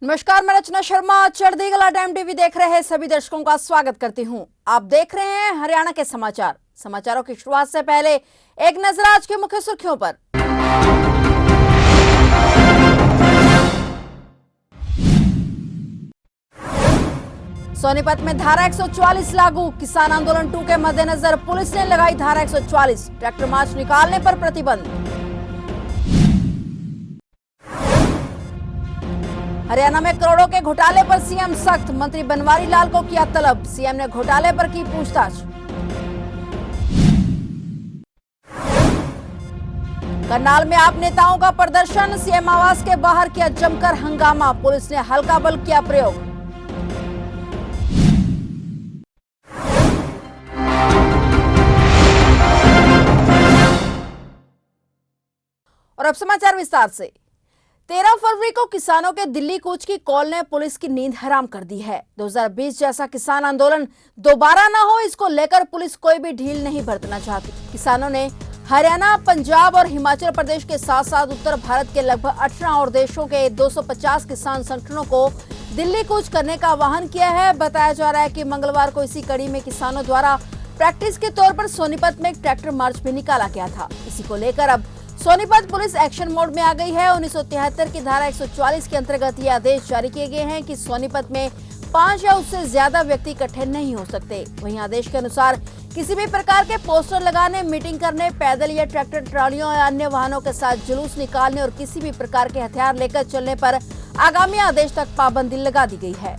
नमस्कार, मैं रचना शर्मा चढ़ती कला टाइम टीवी देख रहे सभी दर्शकों का स्वागत करती हूं। आप देख रहे हैं हरियाणा के समाचार। समाचारों की शुरुआत से पहले एक नजर आज की मुख्य सुर्खियों पर। सोनीपत में धारा 144 लागू, किसान आंदोलन 2 के मद्देनजर पुलिस ने लगाई धारा 144, ट्रैक्टर मार्च निकालने पर प्रतिबंध। हरियाणा में करोड़ों के घोटाले पर सीएम सख्त, मंत्री बनवारी लाल को किया तलब, सीएम ने घोटाले पर की पूछताछ। करनाल में आप नेताओं का प्रदर्शन, सीएम आवास के बाहर किया जमकर हंगामा, पुलिस ने हल्का बल किया प्रयोग। और अब समाचार विस्तार से। 13 फरवरी को किसानों के दिल्ली कूच की कॉल ने पुलिस की नींद हराम कर दी है। 2020 जैसा किसान आंदोलन दोबारा न हो, इसको लेकर पुलिस कोई भी ढील नहीं बरतना चाहती। किसानों ने हरियाणा, पंजाब और हिमाचल प्रदेश के साथ साथ उत्तर भारत के लगभग 18 और देशों के 250 किसान संगठनों को दिल्ली कूच करने का आह्वान किया है। बताया जा रहा है कि मंगलवार को इसी कड़ी में किसानों द्वारा प्रैक्टिस के तौर पर सोनीपत में एक ट्रैक्टर मार्च भी निकाला गया था। इसी को लेकर अब सोनीपत पुलिस एक्शन मोड में आ गई है। 1973 की धारा 144 के अंतर्गत ये आदेश जारी किए गए हैं कि सोनीपत में 5 या उससे ज्यादा व्यक्ति इकट्ठे नहीं हो सकते। वहीं आदेश के अनुसार किसी भी प्रकार के पोस्टर लगाने, मीटिंग करने, पैदल या ट्रैक्टर ट्रॉलियों या अन्य वाहनों के साथ जुलूस निकालने और किसी भी प्रकार के हथियार लेकर चलने पर आगामी आदेश तक पाबंदी लगा दी गई है।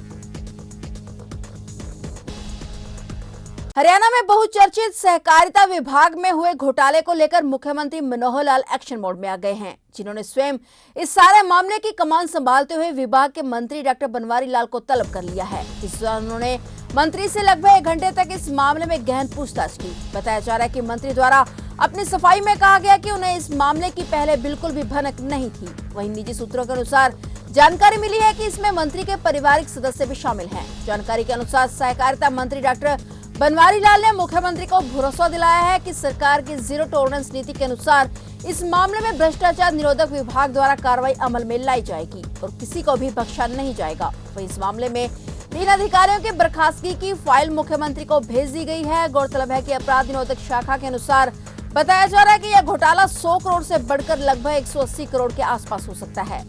हरियाणा में बहुचर्चित सहकारिता विभाग में हुए घोटाले को लेकर मुख्यमंत्री मनोहर लाल एक्शन मोड में आ गए हैं, जिन्होंने स्वयं इस सारे मामले की कमान संभालते हुए विभाग के मंत्री डॉक्टर बनवारी लाल को तलब कर लिया है। इस दौरान उन्होंने मंत्री से लगभग 1 घंटे तक इस मामले में गहन पूछताछ की। बताया जा रहा है कि मंत्री द्वारा अपनी सफाई में कहा गया कि उन्हें इस मामले की पहले बिल्कुल भी भनक नहीं थी। वहीं निजी सूत्रों के अनुसार जानकारी मिली है कि इसमें मंत्री के पारिवारिक सदस्य भी शामिल हैं। जानकारी के अनुसार सहकारिता मंत्री डॉक्टर बनवारी लाल ने मुख्यमंत्री को भरोसा दिलाया है कि सरकार की जीरो टॉलरेंस नीति के अनुसार इस मामले में भ्रष्टाचार निरोधक विभाग द्वारा कार्रवाई अमल में लाई जाएगी और किसी को भी बख्शा नहीं जाएगा। वहीं इस मामले में 3 अधिकारियों की बर्खास्तगी की फाइल मुख्यमंत्री को भेज दी गई है। गौरतलब है कि अपराध निरोधक शाखा के अनुसार बताया जा रहा है कि यह घोटाला 100 करोड़ से बढ़कर लगभग 180 करोड़ के आसपास हो सकता है।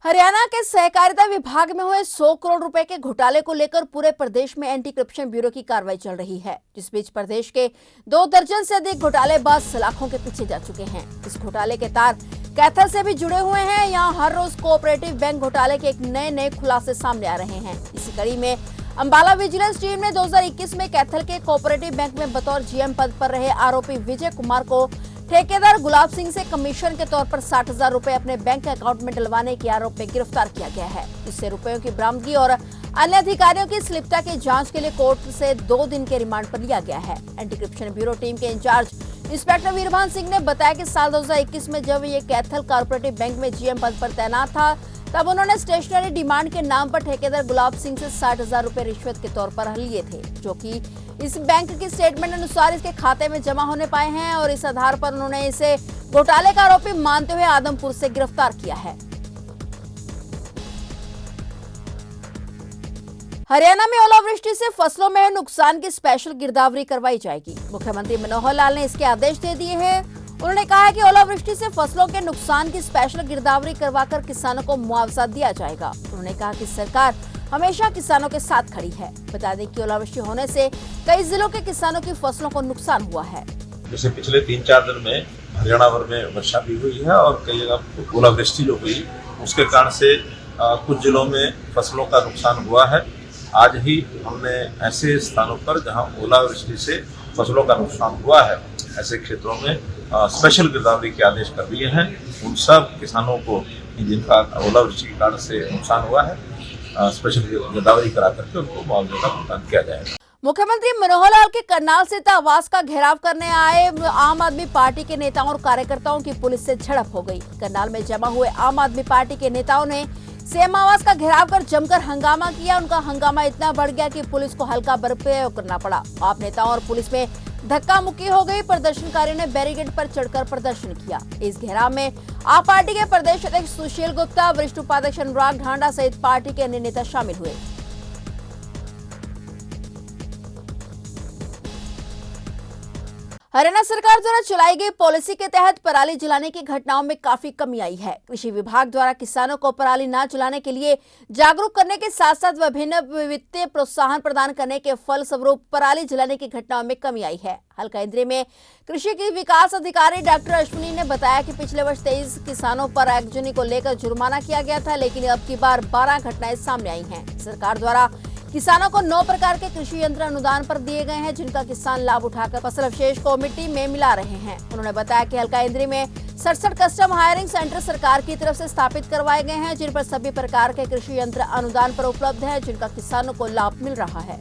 हरियाणा के सहकारिता विभाग में हुए 100 करोड़ रुपए के घोटाले को लेकर पूरे प्रदेश में एंटी करप्शन ब्यूरो की कार्रवाई चल रही है, जिस बीच प्रदेश के 2 दर्जन से अधिक घोटालेबाज सलाखों के पीछे जा चुके हैं। इस घोटाले के तार कैथल से भी जुड़े हुए हैं। यहाँ हर रोज कोऑपरेटिव बैंक घोटाले के एक नए खुलासे सामने आ रहे हैं। इसी कड़ी में अंबाला विजिलेंस टीम ने 2021 में कैथल के कोऑपरेटिव बैंक में बतौर जीएम पद पर रहे आरोपी विजय कुमार को ठेकेदार गुलाब सिंह से कमीशन के तौर पर 60,000 रुपए अपने बैंक अकाउंट में डलवाने के आरोप में गिरफ्तार किया गया है। इससे रुपयों की बरामदगी और अन्य अधिकारियों की स्लिपता की जांच के लिए कोर्ट से 2 दिन के रिमांड पर लिया गया है। एंटी करप्शन ब्यूरो टीम के इंचार्ज इंस्पेक्टर वीरभान सिंह ने बताया कि साल 2021 में जब ये कैथल कॉर्पोरेटिव बैंक में जीएम पद पर तैनात था, तब उन्होंने स्टेशनरी डिमांड के नाम पर ठेकेदार गुलाब सिंह से 60,000 रुपए रिश्वत के तौर पर लिए थे, जो कि इस बैंक की स्टेटमेंट अनुसार इसके खाते में जमा होने पाए हैं और इस आधार पर उन्होंने इसे घोटाले का आरोपी मानते हुए आदमपुर से गिरफ्तार किया है। हरियाणा में ओलावृष्टि से फसलों में नुकसान की स्पेशल गिरदावरी करवाई जाएगी। मुख्यमंत्री मनोहर लाल ने इसके आदेश दे दिए हैं। उन्होंने कहा है कि ओलावृष्टि से फसलों के नुकसान की स्पेशल गिरदावरी करवाकर किसानों को मुआवजा दिया जाएगा। उन्होंने कहा कि सरकार हमेशा किसानों के साथ खड़ी है। बता दें कि ओलावृष्टि होने से कई जिलों के किसानों की फसलों को नुकसान हुआ है। जैसे पिछले 3-4 दिन में हरियाणा भर में वर्षा भी हुई है और कई जगह ओलावृष्टि जो हुई उसके कारण से कुछ जिलों में फसलों का नुकसान हुआ है। आज ही हमने ऐसे स्थानों पर जहां ओलावृष्टि से फसलों का नुकसान हुआ है, ऐसे क्षेत्रों में स्पेशल गिरदावरी के आदेश कर दिए हैं। उन सब किसानों को जिनका ओलावृष्टि के कारण से नुकसान हुआ है, स्पेशल गिरदावरी करा करके उनको मुआवजे का भुगतान किया जाएगा। मुख्यमंत्री मनोहर लाल के करनाल स्थित आवास का घेराव करने आए आम आदमी पार्टी के नेताओं और कार्यकर्ताओं की पुलिस से झड़प हो गई। करनाल में जमा हुए आम आदमी पार्टी के नेताओं ने सीएम आवास का घेराव कर जमकर हंगामा किया। उनका हंगामा इतना बढ़ गया कि पुलिस को हल्का बल प्रयोग करना पड़ा। आप नेताओं और पुलिस में धक्का मुक्की हो गई। प्रदर्शनकारियों ने बैरिकेड पर चढ़कर प्रदर्शन किया। इस घेराव में आप पार्टी के प्रदेश अध्यक्ष सुशील गुप्ता, वरिष्ठ उपाध्यक्ष अनुराग ढांडा सहित पार्टी के अन्य नेता शामिल हुए। हरियाणा सरकार द्वारा चलाई गई पॉलिसी के तहत पराली जलाने की घटनाओं में काफी कमी आई है। कृषि विभाग द्वारा किसानों को पराली न जलाने के लिए जागरूक करने के साथ साथ विभिन्न वित्तीय प्रोत्साहन प्रदान करने के फलस्वरूप पराली जलाने की घटनाओं में कमी आई है। हल्का इंद्री में कृषि की विकास अधिकारी डॉक्टर अश्विनी ने बताया कि पिछले वर्ष 23 किसानों पर आगजनी को लेकर जुर्माना किया गया था, लेकिन अब की बार 12 घटनाएं सामने आई हैं। सरकार द्वारा किसानों को 9 प्रकार के कृषि यंत्र अनुदान पर दिए गए हैं, जिनका किसान लाभ उठाकर फसल अवशेष को मिट्टी में मिला रहे हैं। उन्होंने बताया कि हल्का इंद्री में 67 कस्टम हायरिंग सेंटर सरकार की तरफ से स्थापित करवाए गए हैं, जिन पर सभी प्रकार के कृषि यंत्र अनुदान पर उपलब्ध है, जिनका किसानों को लाभ मिल रहा है।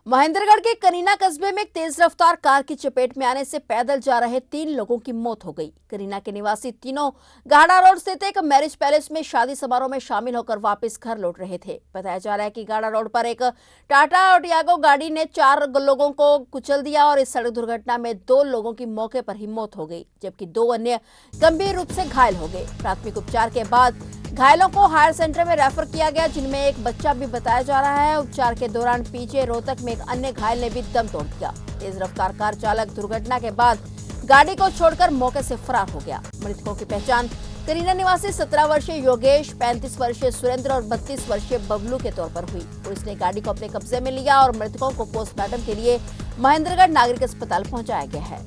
महेंद्रगढ़ के कनीना कस्बे में एक तेज रफ्तार कार की चपेट में आने से पैदल जा रहे 3 लोगों की मौत हो गई। कनीना के निवासी तीनों गाड़ा रोड स्थित एक मैरिज पैलेस में शादी समारोह में शामिल होकर वापस घर लौट रहे थे। बताया जा रहा है कि गाड़ा रोड पर एक टाटा टियागो गाड़ी ने 4 लोगों को कुचल दिया और इस सड़क दुर्घटना में 2 लोगों की मौके पर ही मौत हो गई, जबकि 2 अन्य गंभीर रूप से घायल हो गए। प्राथमिक उपचार के बाद घायलों को हायर सेंटर में रेफर किया गया, जिनमें एक बच्चा भी बताया जा रहा है। उपचार के दौरान पीछे रोहतक में एक अन्य घायल ने भी दम तोड़ दिया। तेज रफ्तार कार चालक दुर्घटना के बाद गाड़ी को छोड़कर मौके से फरार हो गया। मृतकों की पहचान करीना निवासी 17 वर्षीय योगेश, 35 वर्षीय सुरेंद्र और 32 वर्षीय बबलू के तौर पर हुई। पुलिस ने गाड़ी को अपने कब्जे में लिया और मृतकों को पोस्टमार्टम के लिए महेंद्रगढ़ नागरिक अस्पताल पहुंचाया गया है।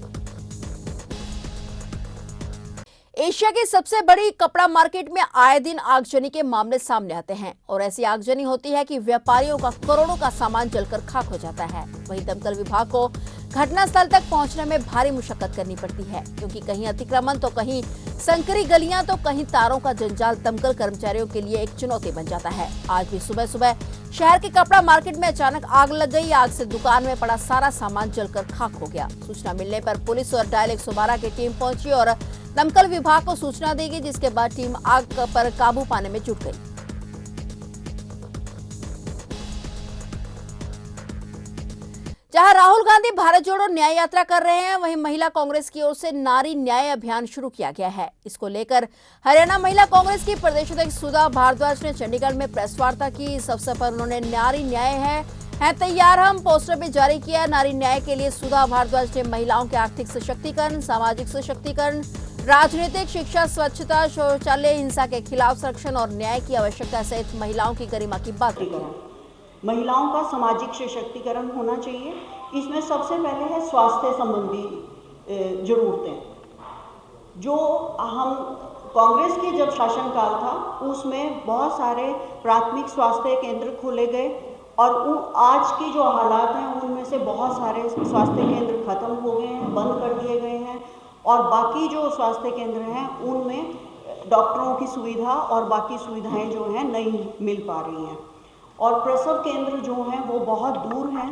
एशिया की सबसे बड़ी कपड़ा मार्केट में आए दिन आगजनी के मामले सामने आते हैं और ऐसी आगजनी होती है कि व्यापारियों का करोड़ों का सामान जलकर खाक हो जाता है। वहीं दमकल विभाग को घटनास्थल तक पहुंचने में भारी मुशक्कत करनी पड़ती है, क्योंकि कहीं अतिक्रमण तो कहीं संकरी गलियां तो कहीं तारों का जंजाल दमकल कर्मचारियों के लिए एक चुनौती बन जाता है। आज भी सुबह सुबह शहर के कपड़ा मार्केट में अचानक आग लग गई। आग से दुकान में पड़ा सारा सामान जलकर खाक हो गया। सूचना मिलने पर पुलिस और डायल 112 की टीम पहुंची और दमकल विभाग को सूचना दी गई, जिसके बाद टीम आग पर काबू पाने में जुट गई। जहां राहुल गांधी भारत जोड़ो न्याय यात्रा कर रहे हैं, वहीं महिला कांग्रेस की ओर से नारी न्याय अभियान शुरू किया गया है। इसको लेकर हरियाणा महिला कांग्रेस की प्रदेश अध्यक्ष सुधा भारद्वाज ने चंडीगढ़ में प्रेस वार्ता की। इस अवसर पर उन्होंने नारी न्याय है तैयार हम पोस्टर भी जारी किया। नारी न्याय के लिए सुधा भारद्वाज ने महिलाओं के आर्थिक सशक्तिकरण, सामाजिक सशक्तिकरण, राजनीतिक शिक्षा, स्वच्छता, शौचालय, हिंसा के खिलाफ संरक्षण और न्याय की आवश्यकता सहित महिलाओं की गरिमा की बात की। महिलाओं का सामाजिक सशक्तिकरण होना चाहिए। इसमें सबसे पहले है स्वास्थ्य संबंधी जरूरतें। जो हम कांग्रेस के जब शासनकाल था उसमें बहुत सारे प्राथमिक स्वास्थ्य केंद्र खोले गए और आज की जो हालात हैं उनमें से बहुत सारे स्वास्थ्य केंद्र खत्म हो गए हैं, बंद कर दिए गए हैं और बाकी जो स्वास्थ्य केंद्र हैं उनमें डॉक्टरों की सुविधा और बाकी सुविधाएं जो हैं नहीं मिल पा रही हैं और प्रसव केंद्र जो हैं वो बहुत दूर हैं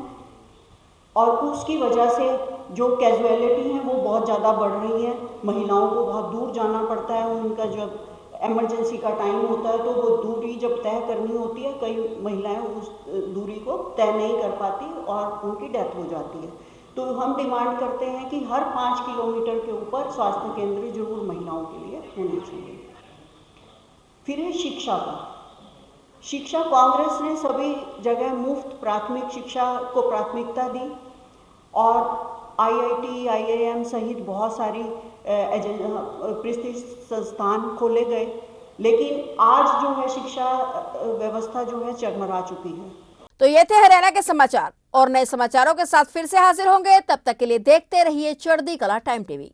और उसकी वजह से जो कैजुअलिटी है वो बहुत ज़्यादा बढ़ रही है। महिलाओं को बहुत दूर जाना पड़ता है। उनका जब इमरजेंसी का टाइम होता है तो वो दूरी जब तय करनी होती है, कई महिलाएं उस दूरी को तय नहीं कर पाती और उनकी डेथ हो जाती है। तो हम डिमांड करते हैं कि हर 5 किलोमीटर के ऊपर स्वास्थ्य केंद्र जरूर महिलाओं के लिए होने चाहिए। फिर है शिक्षा का। शिक्षा कांग्रेस ने सभी जगह मुफ्त प्राथमिक शिक्षा को प्राथमिकता दी और IIT, IIM सहित बहुत सारी प्रतिष्ठित संस्थान खोले गए, लेकिन आज जो है शिक्षा व्यवस्था जो है चरमरा चुकी है। तो ये थे हरियाणा के समाचार और नए समाचारों के साथ फिर से हाजिर होंगे। तब तक के लिए देखते रहिए चढ़ती कला टाइम टीवी।